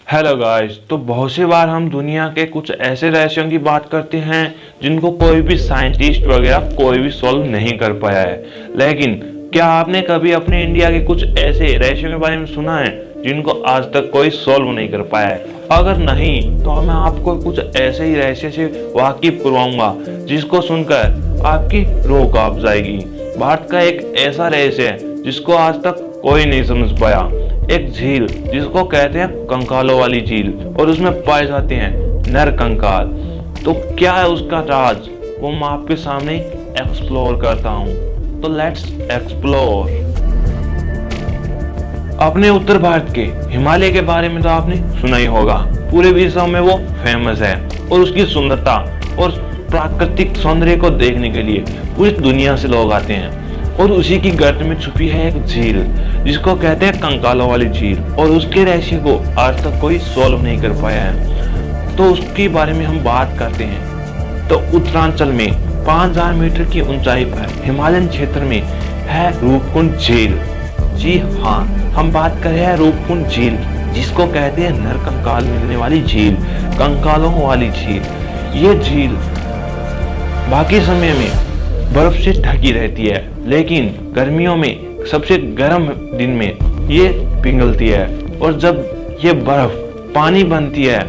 Hello guys. तो बहुत सी बार हम दुनिया के कुछ ऐसे रहस्यों की बात करते हैं जिनको कोई भी साइंटिस्ट वगैरह कोई भी सॉल्व नहीं कर पाया है। लेकिन क्या आपने कभी अपने इंडिया के कुछ ऐसे रहस्यों के बारे में सुना है जिनको आज तक कोई सॉल्व नहीं कर पाया है? अगर नहीं तो मैं आपको कुछ ऐसे ही रहस्य से वाकिफ करवाऊंगा जिसको सुनकर आपकी रूह कांप जाएगी। भारत का एक ऐसा रहस्य है जिसको आज तक कोई नहीं समझ पाया। एक झील जिसको कहते हैं कंकालों वाली झील, और उसमें पाए जाते हैं नर कंकाल। तो क्या है उसका राज, वो मैं आपके सामने एक्सप्लोर करता हूँ। तो लेट्स एक्सप्लोर। अपने उत्तर भारत के हिमालय के बारे में तो आपने सुना ही होगा। पूरे विश्व में वो फेमस है और उसकी सुंदरता और प्राकृतिक सौंदर्य को देखने के लिए पूरी दुनिया से लोग आते हैं। और उसी की गर्त में छुपी है एक झील जिसको कहते हैं कंकालों वाली झील, और उसके रहस्य को आज तक कोई सॉल्व नहीं कर पाया है। तो उसके बारे में हम बात करते हैं। तो उत्तरांचल में 5000 मीटर की ऊंचाई पर हिमालयन क्षेत्र में है रूपकुंड झील। जी हाँ, हम बात कर रहे हैं रूपकुंड झील, जिसको कहते हैं नर कंकाल मिलने वाली झील, कंकालों वाली झील। ये झील बाकी समय में बर्फ से ढकी रहती है, लेकिन गर्मियों में सबसे गर्म दिन में ये पिघलती है। और जब ये बर्फ पानी बनती है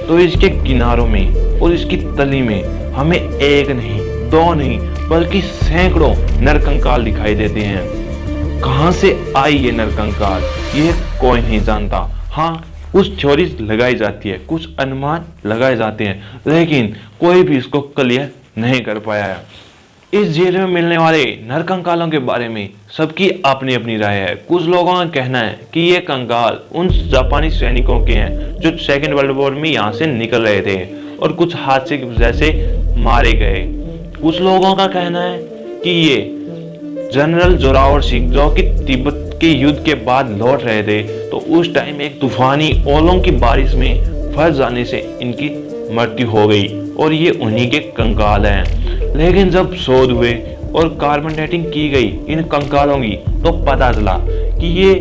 तो इसके किनारों में और इसकी तली में हमें एक नहीं, दो नहीं, बल्कि सैकड़ों नरकंकाल दिखाई देते हैं। कहां से आई ये नरकंकाल, ये कोई नहीं जानता। हाँ, कुछ थ्योरीज लगाई जाती है, कुछ अनुमान लगाए जाते हैं, लेकिन कोई भी इसको क्लियर नहीं कर पाया है। इस झील में मिलने वाले नरकंकालों के बारे में सबकी अपनी अपनी राय है। कुछ लोगों का कहना है कि ये कंकाल उन जापानी सैनिकों के हैं जो सेकेंड वर्ल्ड वॉर में यहाँ से निकल रहे थे और कुछ हादसे की वजह से मारे गए। कुछ लोगों का कहना है कि ये जनरल जोरावर सिंह, जो कि तिब्बत के युद्ध के बाद लौट रहे थे, तो उस टाइम एक तूफानी ओलों की बारिश में फंस जाने से इनकी मृत्यु हो गई और ये उन्हीं के कंकाल हैं। लेकिन जब शोध हुए और कार्बन डेटिंग की गई इन कंकालों की, तो पता चला कि ये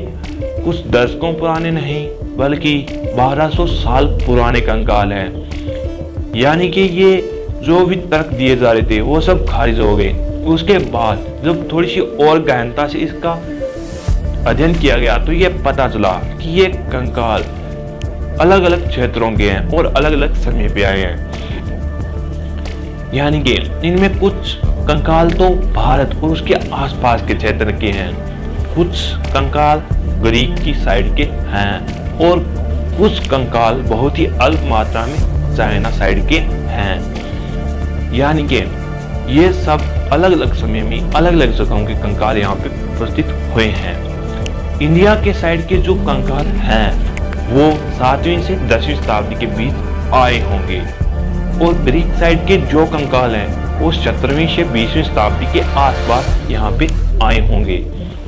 कुछ दशकों पुराने नहीं बल्कि 1200 साल पुराने कंकाल हैं। यानी कि ये जो भी तर्क दिए जा रहे थे वो सब खारिज हो गए। उसके बाद जब थोड़ी सी और गहनता से इसका अध्ययन किया गया तो ये पता चला कि ये कंकाल अलग अलग क्षेत्रों के हैं और अलग अलग समय पे आए हैं। यानी कि इनमें कुछ कंकाल तो भारत और उसके आसपास के क्षेत्र के हैं, कुछ कंकाल ग्रीक की साइड के हैं और कुछ कंकाल बहुत ही अल्प मात्रा में चाइना साइड के हैं। यानी कि ये सब अलग अलग समय में अलग अलग जगहों के कंकाल यहाँ पे उपस्थित हुए हैं। इंडिया के साइड के जो कंकाल हैं वो 7वीं से 10वीं शताब्दी के बीच आए होंगे, और ग्रीक साइड के जो कंकाल हैं वो 17वीं से 20वीं शताब्दी के आसपास यहाँ पे आए होंगे,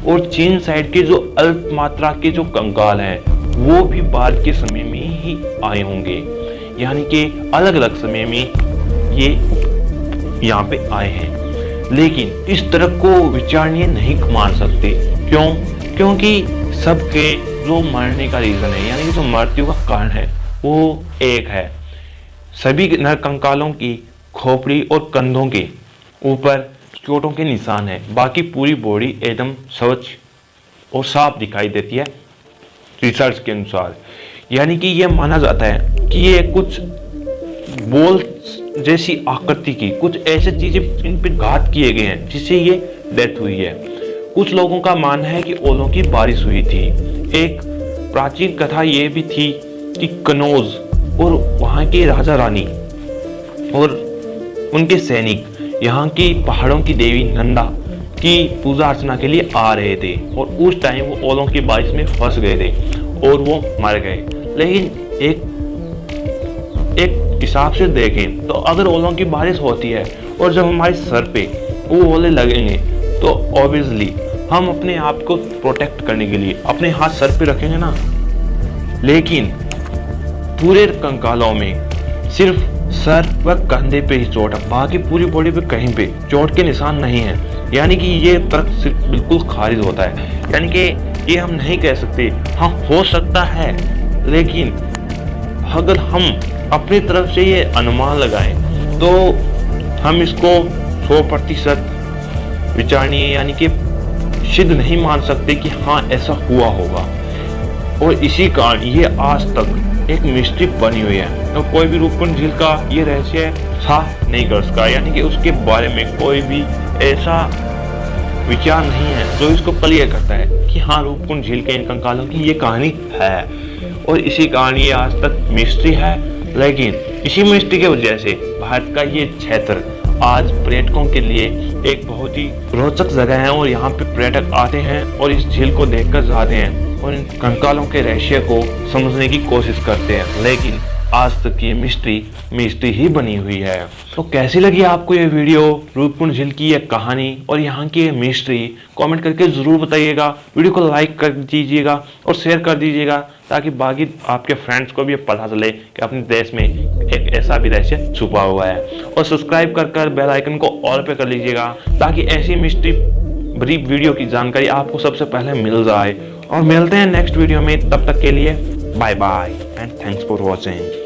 और चीन साइड के जो अल्प मात्रा के जो कंकाल हैं वो भी बाद के समय में ही आए होंगे। यानी कि अलग अलग समय में ये यहाँ पे आए हैं। लेकिन इस तरह को विचारणीय नहीं मान सकते। क्यों? क्योंकि सबके जो मरने का रीजन है, यानी कि जो मृत्यु का कारण है, वो एक है। सभी नरकंकालों की खोपड़ी और कंधों के ऊपर चोटों के निशान है, बाकी पूरी बॉडी एकदम स्वच्छ और साफ दिखाई देती है रिसर्च के अनुसार। यानी कि यह माना जाता है कि ये कुछ बोल जैसी आकृति की कुछ ऐसी चीजें इन पर घात किए गए हैं जिससे ये डेथ हुई है। कुछ लोगों का मानना है कि ओलों की बारिश हुई थी। एक प्राचीन कथा ये भी थी कि कनौज और वहाँ के राजा रानी और उनके सैनिक यहाँ की पहाड़ों की देवी नंदा की पूजा अर्चना के लिए आ रहे थे, और उस टाइम वो ओलों की बारिश में फंस गए थे और वो मर गए। लेकिन एक हिसाब से देखें तो अगर ओलों की बारिश होती है और जब हमारे सर पे वो ओले लगेंगे तो ऑब्वियसली हम अपने आप को प्रोटेक्ट करने के लिए अपने हाथ सर पे रखेंगे ना। लेकिन पूरे कंकालों में सिर्फ सर व कंधे पे ही चोट है, बाकी पूरी बॉडी पे कहीं पे चोट के निशान नहीं है। यानी कि ये तर्क सिर्फ बिल्कुल खारिज होता है। यानी कि ये हम नहीं कह सकते। हाँ, हो सकता है, लेकिन अगर हम अपनी तरफ से ये अनुमान लगाएं तो हम इसको 100% विचारणीय यानी कि सिद्ध नहीं मान सकते कि हाँ ऐसा हुआ होगा। और इसी कारण ये आज तक एक मिस्ट्री बनी हुई है और कोई भी रूपकुंड झील का ये रहस्य साफ नहीं कर सका, यानी कि उसके बारे में कोई भी ऐसा विचार नहीं है जो इसको क्लियर करता है कि हाँ रूपकुंड झील के इन कंकालों की ये कहानी है। और इसी कारण ये आज तक मिस्ट्री है। लेकिन इसी मिस्ट्री की वजह से भारत का ये क्षेत्र आज पर्यटकों के लिए एक बहुत ही रोचक जगह है और यहाँ पे पर्यटक आते हैं और इस झील को देखकर जाते हैं और इन कंकालों के रहस्य को समझने की कोशिश करते हैं। लेकिन आज तक ये मिस्ट्री ही बनी हुई है। तो कैसी लगी आपको ये वीडियो, रूपकुंड झील की ये कहानी और यहाँ की ये मिस्ट्री? कमेंट करके जरूर बताइएगा। वीडियो को लाइक कर दीजिएगा और शेयर कर दीजिएगा ताकि बाकी आपके फ्रेंड्स को भी पता चले कि अपने देश में एक ऐसा भी रहस्य छुपा हुआ है। और सब्सक्राइब कर बेल आइकन को ऑल पे कर लीजिएगा ताकि ऐसी मिस्ट्री भरी वीडियो की जानकारी आपको सबसे पहले मिल जाए। और मिलते हैं नेक्स्ट वीडियो में, तब तक के लिए bye bye and thanks for watching.